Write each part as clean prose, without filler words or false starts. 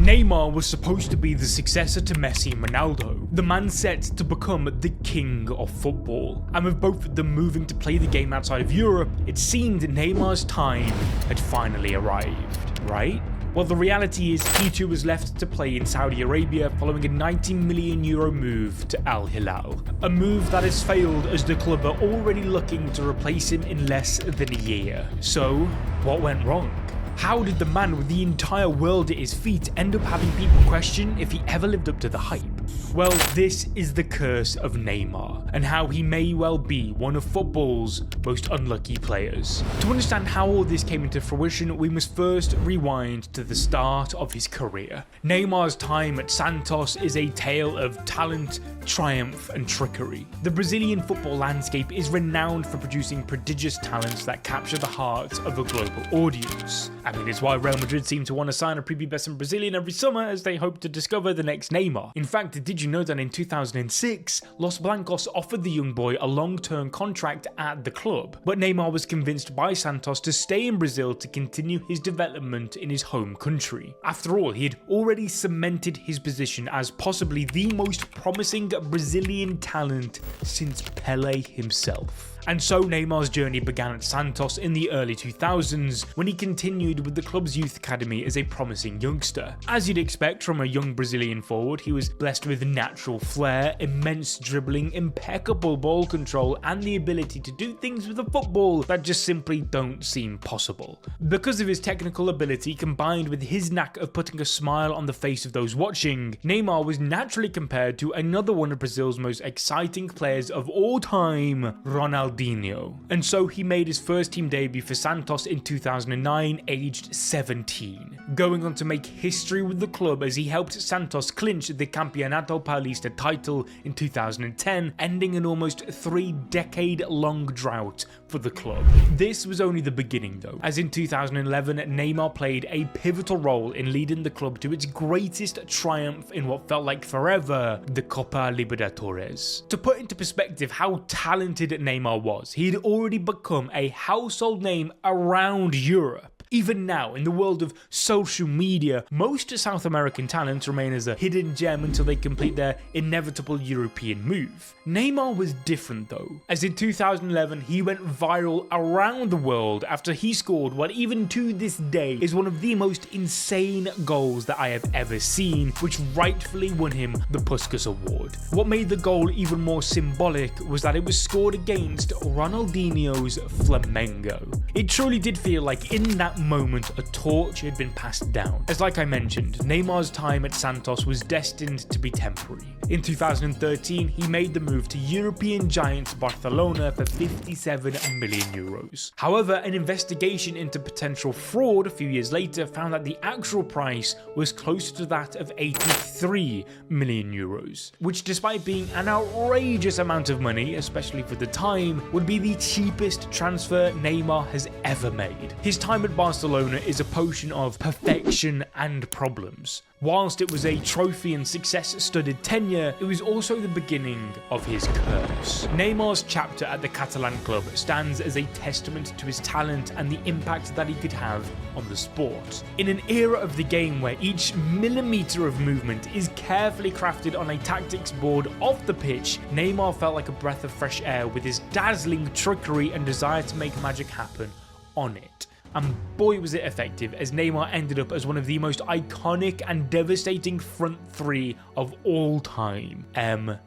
Neymar was supposed to be the successor to Messi and Ronaldo, the man set to become the king of football. And with both of them moving to play the game outside of Europe, it seemed Neymar's time had finally arrived, right? Well, the reality is he too was left to play in Saudi Arabia following a €90 million move to al-Hilal. A move that has failed as the club are already looking to replace him in less than a year. So, what went wrong? How did the man with the entire world at his feet end up having people question if he ever lived up to the hype? Well, this is the curse of Neymar, and how he may well be one of football's most unlucky players. To understand how all this came into fruition, we must first rewind to the start of his career. Neymar's time at Santos is a tale of talent, triumph and trickery. The Brazilian football landscape is renowned for producing prodigious talents that capture the hearts of a global audience. I mean, it's why Real Madrid seem to want to sign a prepubescent Brazilian every summer as they hope to discover the next Neymar. In fact, did you know that in 2006, Los Blancos offered the young boy a long-term contract at the club, but Neymar was convinced by Santos to stay in Brazil to continue his development in his home country. After all, he had already cemented his position as possibly the most promising Brazilian talent since Pelé himself. And so Neymar's journey began at Santos in the early 2000s when he continued with the club's youth academy as a promising youngster. As you'd expect from a young Brazilian forward, he was blessed with natural flair, immense dribbling, impeccable ball control and the ability to do things with a football that just simply don't seem possible. Because of his technical ability combined with his knack of putting a smile on the face of those watching, Neymar was naturally compared to another one of Brazil's most exciting players of all time, Ronaldo. And so he made his first team debut for Santos in 2009, aged 17, going on to make history with the club as he helped Santos clinch the Campeonato Paulista title in 2010, ending an almost 3-decade-long drought for the club. This was only the beginning though, as in 2011 Neymar played a pivotal role in leading the club to its greatest triumph in what felt like forever, the Copa Libertadores. To put into perspective how talented Neymar was, he had already become a household name around Europe. Even now, in the world of social media, most South American talents remain as a hidden gem until they complete their inevitable European move. Neymar was different though, as in 2011 he went viral around the world after he scored what even to this day is one of the most insane goals that I have ever seen, which rightfully won him the Puskas Award. What made the goal even more symbolic was that it was scored against Ronaldinho's Flamengo. It truly did feel like in that moment a torch had been passed down, as like I mentioned, Neymar's time at Santos was destined to be temporary. In 2013 he made the move to European giants Barcelona for €57 million. However, an investigation into potential fraud a few years later found that the actual price was closer to that of €83 million, which despite being an outrageous amount of money, especially for the time, would be the cheapest transfer Neymar has ever made. His time at Barcelona is a potion of perfection and problems. Whilst it was a trophy and success-studded tenure, it was also the beginning of his curse. Neymar's chapter at the Catalan club stands as a testament to his talent and the impact that he could have on the sport. In an era of the game where each millimetre of movement is carefully crafted on a tactics board off the pitch, Neymar felt like a breath of fresh air with his dazzling trickery and desire to make magic happen on it. And boy was it effective, as Neymar ended up as one of the most iconic and devastating front three of all time. MSN.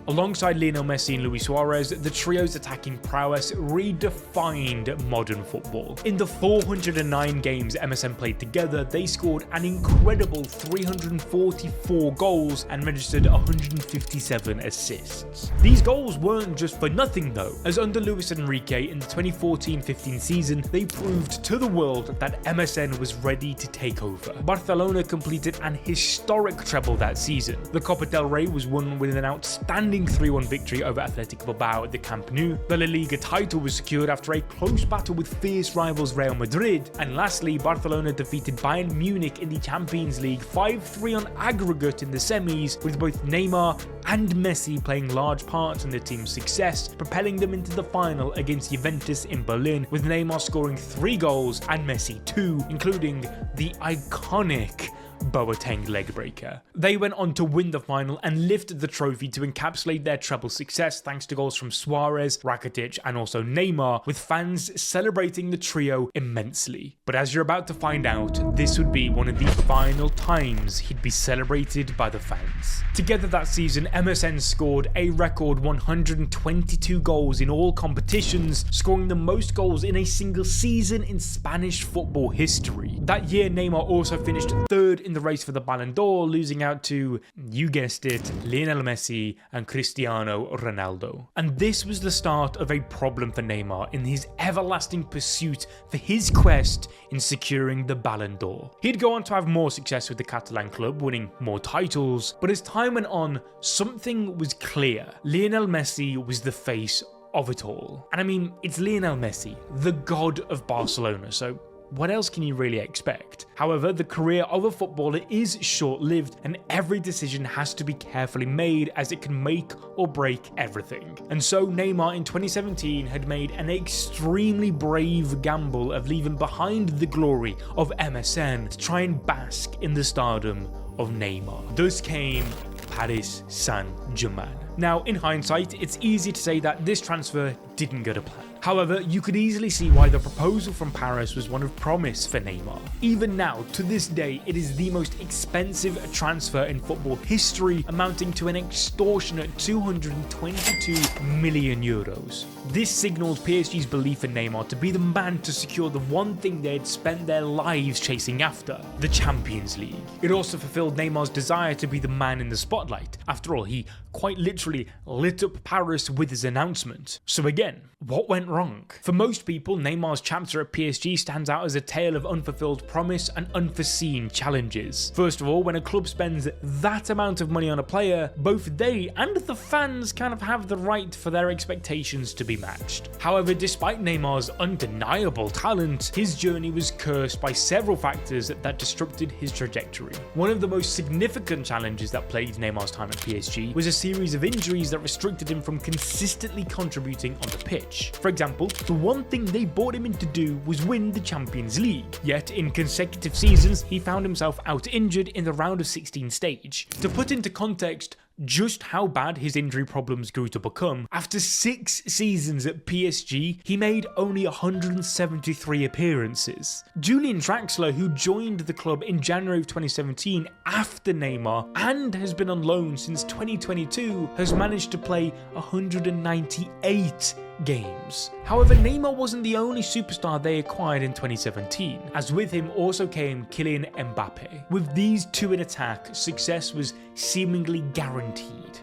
Alongside Lionel Messi and Luis Suarez, the trio's attacking prowess redefined modern football. In the 409 games MSN played together, they scored an incredible 344 goals and registered 157 assists. These goals weren't just for nothing though, as under Luis Enrique in the 2014-15 season, they proved to the world that MSN was ready to take over. Barcelona completed an historic treble that season. The Copa del Rey was won with an outstanding stunning 3-1 victory over Athletic Bilbao at the Camp Nou. The La Liga title was secured after a close battle with fierce rivals Real Madrid. And lastly, Barcelona defeated Bayern Munich in the Champions League 5-3 on aggregate in the semis, with both Neymar and Messi playing large parts in the team's success, propelling them into the final against Juventus in Berlin, with Neymar scoring 3 goals and Messi 2, including the iconic Boateng leg breaker. They went on to win the final and lifted the trophy to encapsulate their treble success thanks to goals from Suarez, Rakitic and also Neymar, with fans celebrating the trio immensely. But as you're about to find out, this would be one of the final times he'd be celebrated by the fans. Together that season, MSN scored a record 122 goals in all competitions, scoring the most goals in a single season in Spanish football history. That year, Neymar also finished third in the race for the Ballon d'Or, losing out to, you guessed it, Lionel Messi and Cristiano Ronaldo. And this was the start of a problem for Neymar in his everlasting pursuit for his quest in securing the Ballon d'Or. He'd go on to have more success with the Catalan club, winning more titles, but as time went on, something was clear. Lionel Messi was the face of it all. And I mean, it's Lionel Messi, the god of Barcelona, so what else can you really expect? However, the career of a footballer is short-lived, and every decision has to be carefully made as it can make or break everything. And so Neymar in 2017 had made an extremely brave gamble of leaving behind the glory of MSN to try and bask in the stardom of Neymar. Thus came Paris Saint-Germain. Now, in hindsight, it's easy to say that this transfer didn't go to plan. However, you could easily see why the proposal from Paris was one of promise for Neymar. Even now, to this day, it is the most expensive transfer in football history, amounting to an extortionate 222 million euros. This signaled PSG's belief in Neymar to be the man to secure the one thing they had spent their lives chasing after, the Champions League. It also fulfilled Neymar's desire to be the man in the spotlight. After all, he quite literally lit up Paris with his announcement. So again, what went wrong? For most people, Neymar's chapter at PSG stands out as a tale of unfulfilled promise and unforeseen challenges. First of all, when a club spends that amount of money on a player, both they and the fans kind of have the right for their expectations to be matched. However, despite Neymar's undeniable talent, his journey was cursed by several factors that disrupted his trajectory. One of the most significant challenges that plagued Neymar's time at PSG was a series of injuries that restricted him from consistently contributing on the pitch. For example, the one thing they brought him in to do was win the Champions League, yet in consecutive seasons he found himself out injured in the round of 16 stage. To put into context just how bad his injury problems grew to become, after 6 seasons at PSG, he made only 173 appearances. Julian Draxler, who joined the club in January of 2017 after Neymar and has been on loan since 2022, has managed to play 198 games. However, Neymar wasn't the only superstar they acquired in 2017, as with him also came Kylian Mbappe. With these two in attack, success was seemingly guaranteed.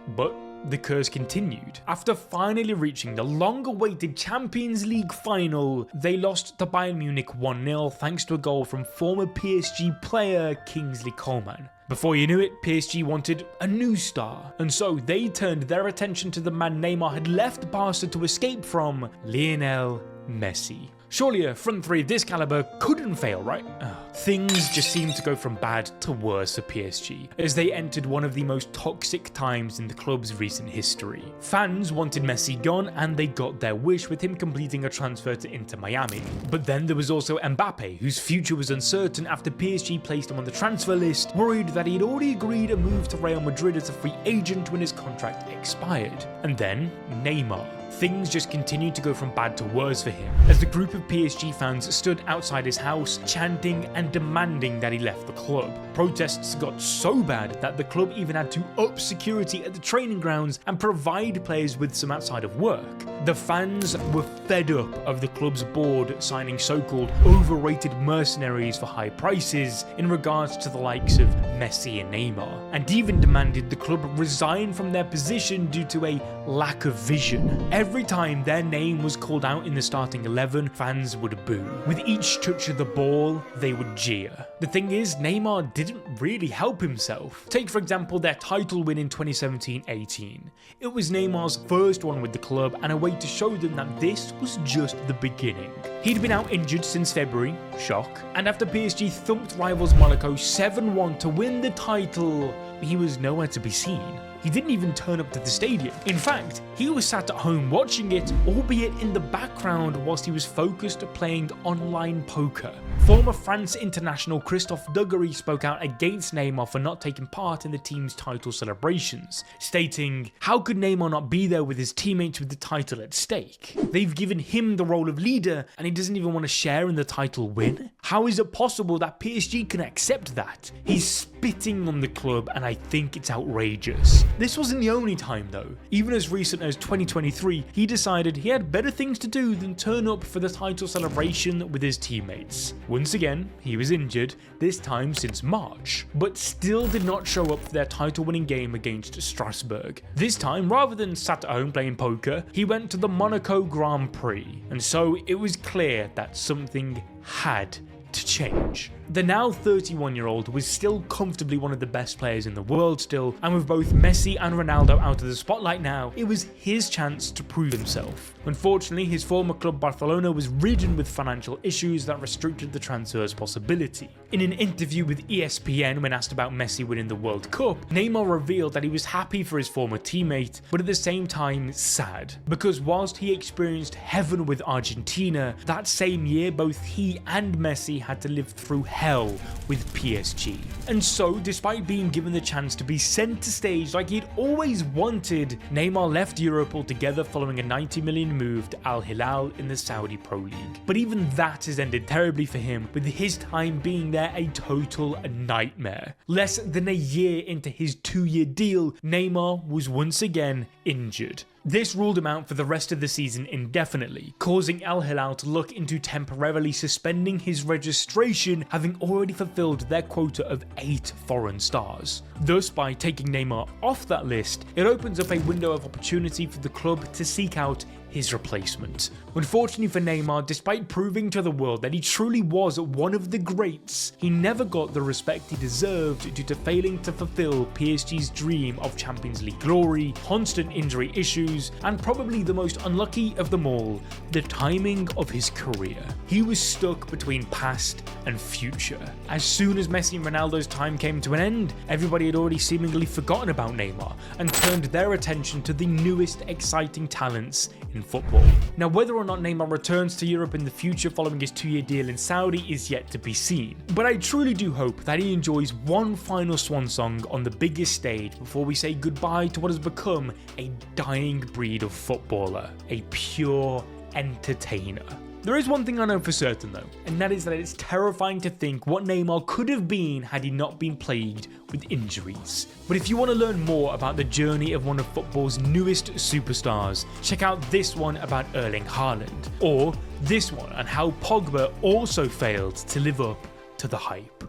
But the curse continued. After finally reaching the long-awaited Champions League final, they lost to Bayern Munich 1-0 thanks to a goal from former PSG player Kingsley Coman. Before you knew it, PSG wanted a new star, and so they turned their attention to the man Neymar had left Barca to escape from, Lionel Messi. Surely a front three of this caliber couldn't fail, right? Things just seemed to go from bad to worse for PSG, as they entered one of the most toxic times in the club's recent history. Fans wanted Messi gone, and they got their wish with him completing a transfer to Inter Miami. But then there was also Mbappe, whose future was uncertain after PSG placed him on the transfer list, worried that he had already agreed a move to Real Madrid as a free agent when his contract expired. And then Neymar. Things just continued to go from bad to worse for him, as the group of PSG fans stood outside his house, chanting and demanding that he left the club. Protests got so bad that the club even had to up security at the training grounds and provide players with some outside of work. The fans were fed up of the club's board signing so-called overrated mercenaries for high prices in regards to the likes of Messi and Neymar, and even demanded the club resign from their position due to a lack of vision. Every time their name was called out in the starting 11, fans would boo. With each touch of the ball, they would jeer. The thing is, Neymar didn't really help himself. Take for example their title win in 2017-18. It was Neymar's first one with the club and a way to show them that this was just the beginning. He'd been out injured since February, shock, and after PSG thumped rivals Monaco 7-1 to win the title, he was nowhere to be seen. He didn't even turn up to the stadium. In fact, he was sat at home watching it, albeit in the background whilst he was focused playing online poker. Former France international Christophe Dugarry spoke out against Neymar for not taking part in the team's title celebrations, stating, "How could Neymar not be there with his teammates with the title at stake? They've given him the role of leader and he doesn't even want to share in the title win? How is it possible that PSG can accept that? He's spitting on the club and I think it's outrageous." This wasn't the only time though. Even as recent as 2023, he decided he had better things to do than turn up for the title celebration with his teammates. Once again, he was injured, this time since March, but still did not show up for their title-winning game against Strasbourg. This time, rather than sat at home playing poker, he went to the Monaco Grand Prix, and so it was clear that something had to change. The now 31-year-old was still comfortably one of the best players in the world still, and with both Messi and Ronaldo out of the spotlight now, it was his chance to prove himself. Unfortunately, his former club Barcelona was ridden with financial issues that restricted the transfer's possibility. In an interview with ESPN when asked about Messi winning the World Cup, Neymar revealed that he was happy for his former teammate, but at the same time sad, because whilst he experienced heaven with Argentina, that same year both he and Messi had to live through hell with PSG. And so, despite being given the chance to be centre stage like he'd always wanted, Neymar left Europe altogether following a 90 million move to al-hilal in the Saudi Pro League. But even that has ended terribly for him, with his time being there a total nightmare. Less than a year into his 2-year deal, Neymar was once again injured. This ruled him out for the rest of the season indefinitely, causing al-Hilal to look into temporarily suspending his registration, having already fulfilled their quota of 8 foreign stars. Thus, by taking Neymar off that list, it opens up a window of opportunity for the club to seek out his replacement. Unfortunately for Neymar, despite proving to the world that he truly was one of the greats, he never got the respect he deserved due to failing to fulfill PSG's dream of Champions League glory, constant injury issues, and probably the most unlucky of them all, the timing of his career. He was stuck between past and future. As soon as Messi and Ronaldo's time came to an end, everybody had already seemingly forgotten about Neymar and turned their attention to the newest exciting talents in football. Now, whether or not Neymar returns to Europe in the future following his 2-year deal in Saudi is yet to be seen, but I truly do hope that he enjoys one final swan song on the biggest stage before we say goodbye to what has become a dying breed of footballer, a pure entertainer. There is one thing I know for certain though, and that is that it's terrifying to think what Neymar could have been had he not been plagued with injuries. But if you want to learn more about the journey of one of football's newest superstars, check out this one about Erling Haaland, or this one on how Pogba also failed to live up to the hype.